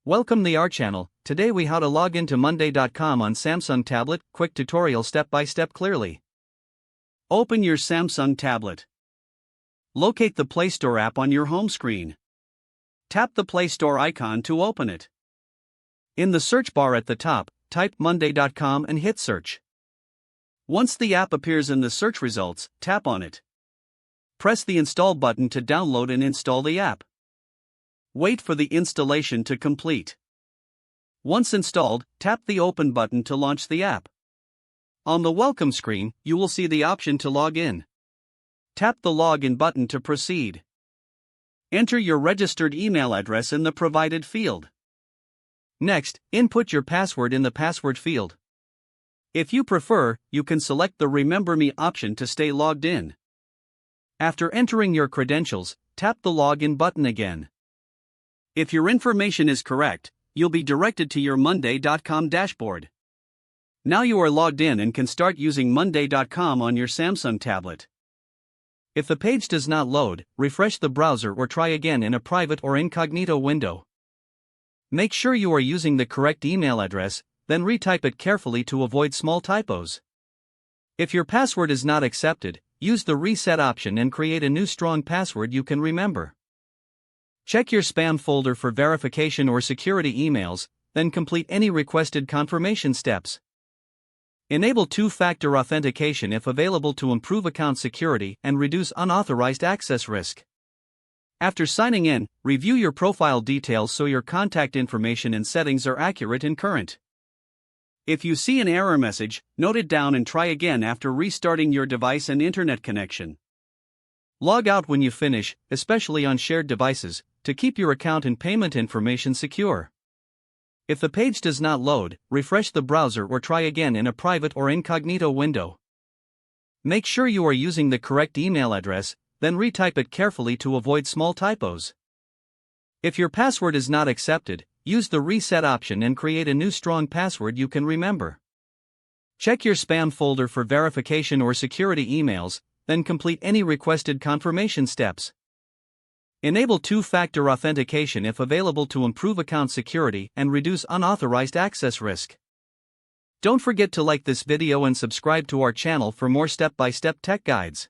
Welcome to our channel. Today we how to log into monday.com on Samsung tablet. Quick tutorial step by step clearly. Open your Samsung tablet. Locate the Play Store app on your home screen. Tap the Play Store icon to open it. In the search bar at the top, type monday.com and hit search. Once the app appears in the search results, tap on it. Press the install button to download and install the app. Wait for the installation to complete. Once installed, tap the Open button to launch the app. On the welcome screen, you will see the option to log in. Tap the Login button to proceed. Enter your registered email address in the provided field. Next, input your password in the password field. If you prefer, you can select the Remember Me option to stay logged in. After entering your credentials, tap the Login button again. If your information is correct, you'll be directed to your monday.com dashboard. Now you are logged in and can start using monday.com on your Samsung tablet. If the page does not load, refresh the browser or try again in a private or incognito window. Make sure you are using the correct email address, then retype it carefully to avoid small typos. If your password is not accepted, use the reset option and create a new strong password you can remember. Check your spam folder for verification or security emails, then complete any requested confirmation steps. Enable two-factor authentication if available to improve account security and reduce unauthorized access risk. After signing in, review your profile details so your contact information and settings are accurate and current. If you see an error message, note it down and try again after restarting your device and internet connection. Log out when you finish, especially on shared devices, to keep your account and payment information secure. If the page does not load, refresh the browser or try again in a private or incognito window. Make sure you are using the correct email address, then retype it carefully to avoid small typos. If your password is not accepted, use the reset option and create a new strong password you can remember. Check your spam folder for verification or security emails, then complete any requested confirmation steps. Enable two-factor authentication if available to improve account security and reduce unauthorized access risk. Don't forget to like this video and subscribe to our channel for more step-by-step tech guides.